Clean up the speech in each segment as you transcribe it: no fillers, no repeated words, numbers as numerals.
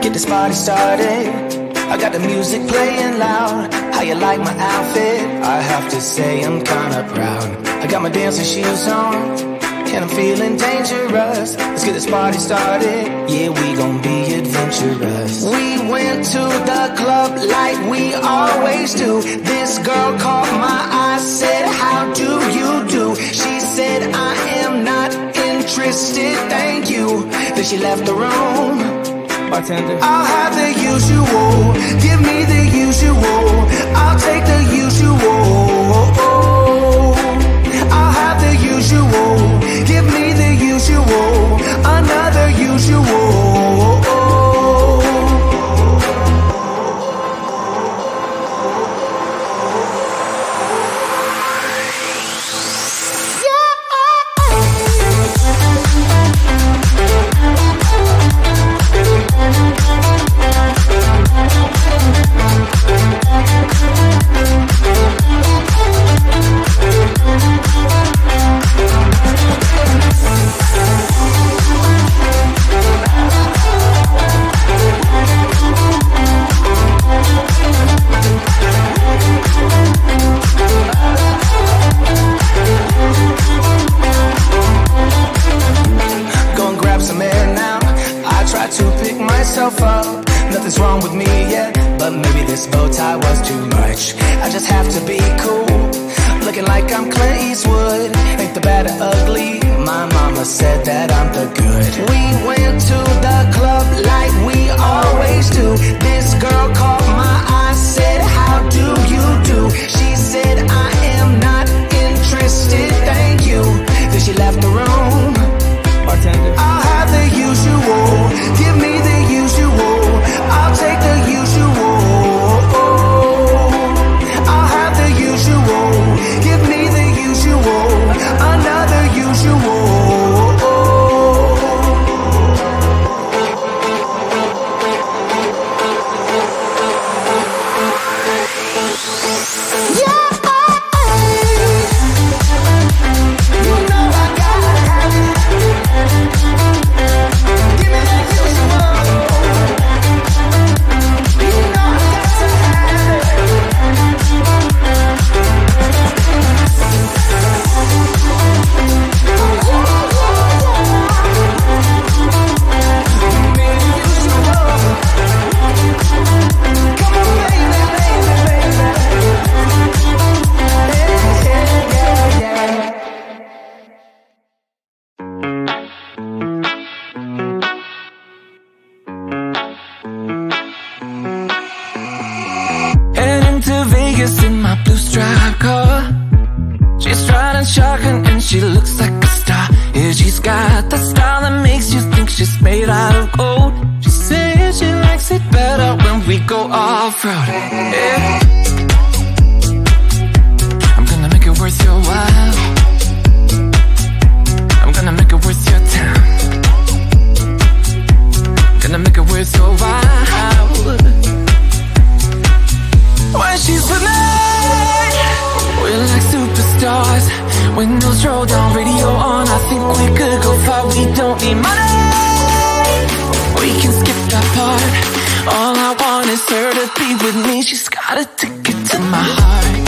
get this party started. I got the music playing loud. How you like my outfit? I have to say I'm kinda proud. I got my dancing shoes on, and I'm feeling dangerous. Let's get this party started. Yeah, we gon' be adventurous. We went to the club like we always do. This girl caught my eye, said, how do you do? She said, I am not interested, thank you. Then she left the room. Bartender, I'll have the usual. Give me the usual. I'll take the usual. I'll have the usual. Give me the usual. Another usual. Up. Nothing's wrong with me yet, but maybe this bow tie was too much. I just have to be cool, looking like I'm Clint Eastwood. Ain't the bad or ugly, my mama said that I'm the good. We went to the club like we always do. This girl caught my eye, said, how do you do? She said, I am not interested, thank you. Then she left the room. Bartender, I'll have the usual. Give me the usual. I'll take the usual. I'll have the usual. Give me the usual. Another usual. She looks like a star. Yeah, she's got the style that makes you think she's made out of gold. She says she likes it better when we go off-road. Yeah. I'm gonna make it worth your while. I'm gonna make it worth your time. Gonna make it worth your while. When she's with me, we're like superstars. Windows roll down, radio on. I think we could go far. We don't need money. We can skip that part. All I want is her to be with me. She's got a ticket to my heart.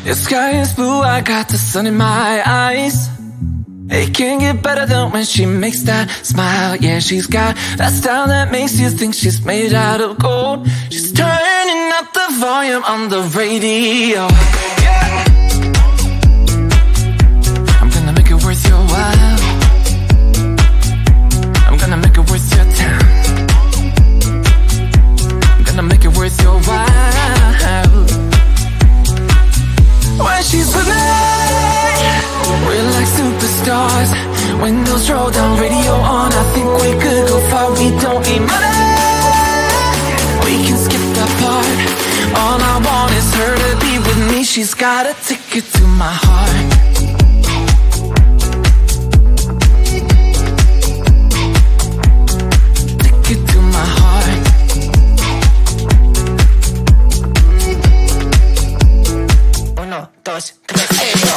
The sky is blue, I got the sun in my eyes. It can't get better than when she makes that smile. Yeah, she's got that style that makes you think she's made out of gold. She's turning up the volume on the radio. Yeah. I'm gonna make it worth your while. I'm gonna make it worth your time. I'm gonna make it worth your while. When she's with me, we're like superstars. Windows roll down, radio on. I think we could go far. We don't need money. she's got a ticket to my heart. Ticket to my heart. Uno, dos, tres, hecho.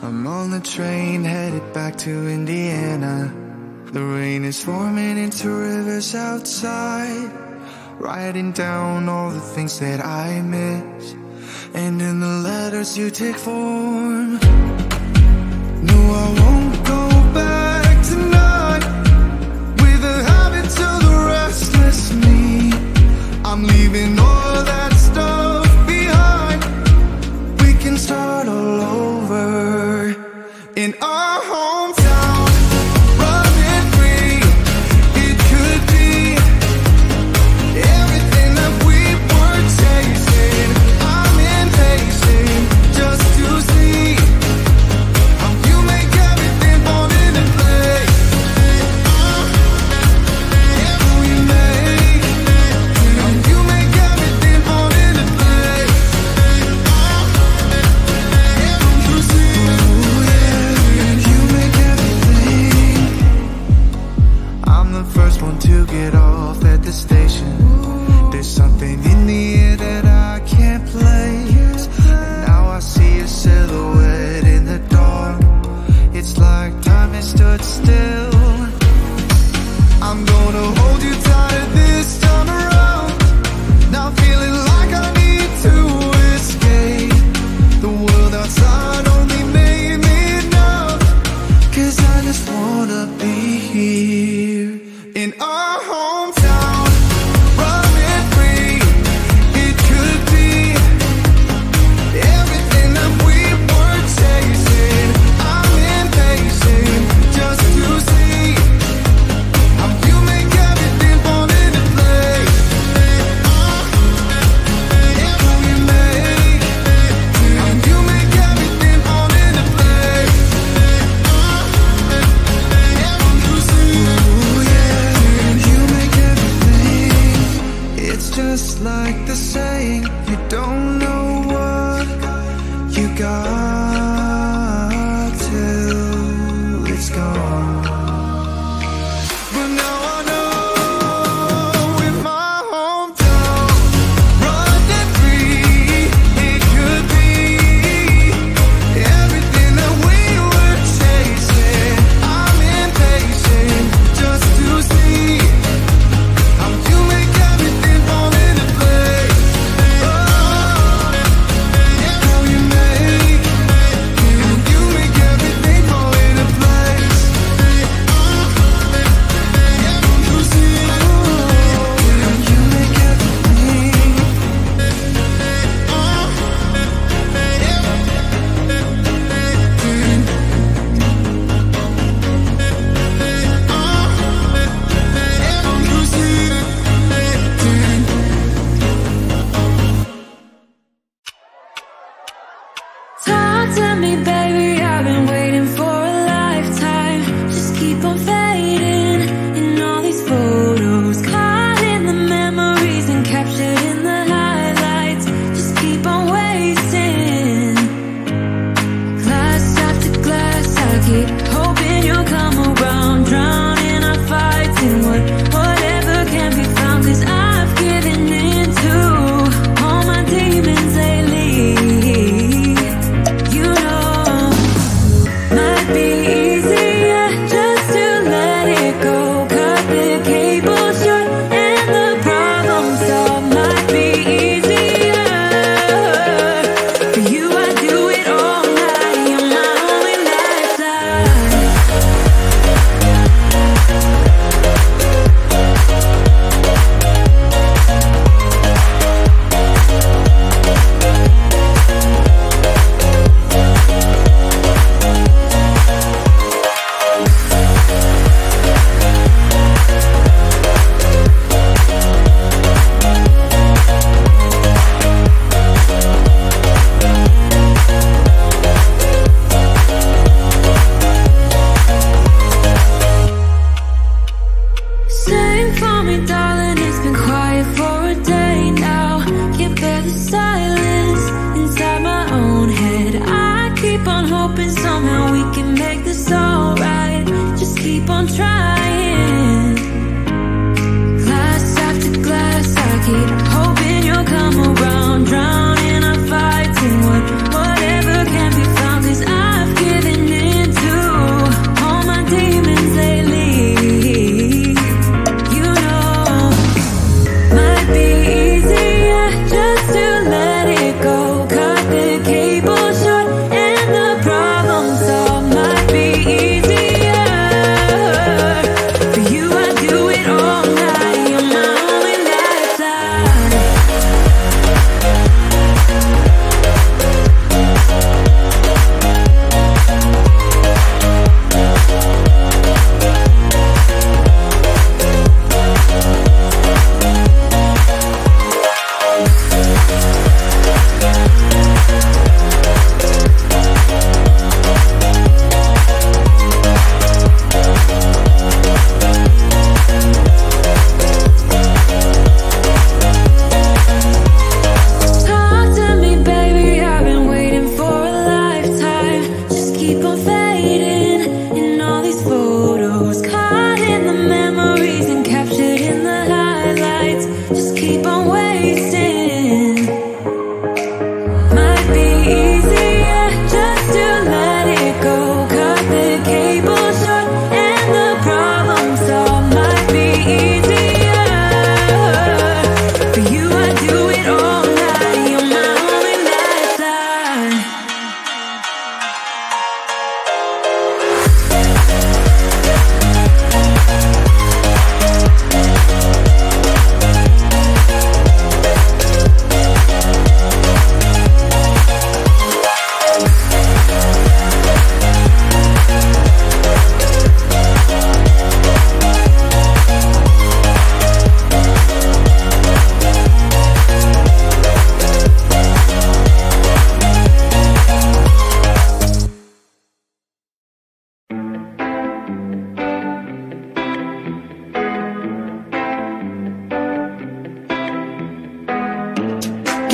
I'm on the train headed back to Indiana. The rain is forming into rivers outside, writing down all the things that I miss, and in the letters you take form. No, I won't go back tonight with the habits of the restless me. I'm leaving all that stuff behind. We can start all over in our hometown, running free. It could be everything that we were chasing. I'm impatient just to see how you make everything fall into place. We make how you make everything fall into place. You see, you make everything. I'm the first one to get off at the station. There's something in the air that I can't place, and now I see a silhouette in the dark. It's like time has stood still. I'm gonna hold you tight this time around. Now feeling like I need to escape. The world outside only made me numb, 'cause I just wanna be here in our hometown, running free. It could be everything that we were chasing. I'm impatient just to see how you make everything fall into place. We make how you make everything fall into place. You see, you make everything. It's just like the saying, you don't know what you got till it's gone. But now I know in my hometown, running free, it could be everything that we were chasing. I'm impatient just to see how you make everything fall into place. Oh,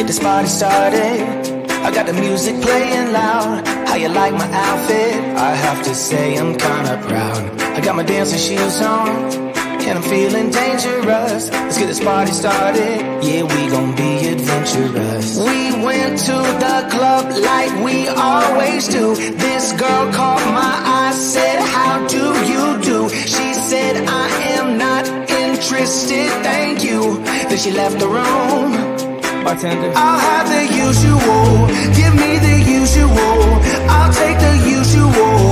this party started. I got the music playing loud. How you like my outfit? I have to say I'm kinda proud. I got my dancing shoes on, and I'm feeling dangerous. Let's get this party started. Yeah, we gon' be adventurous. We went to the club like we always do. This girl caught my eye, said, how do you do? She said, I am not interested, thank you. Then she left the room. Bartender, I'll have the usual. Give me the usual. I'll take the usual.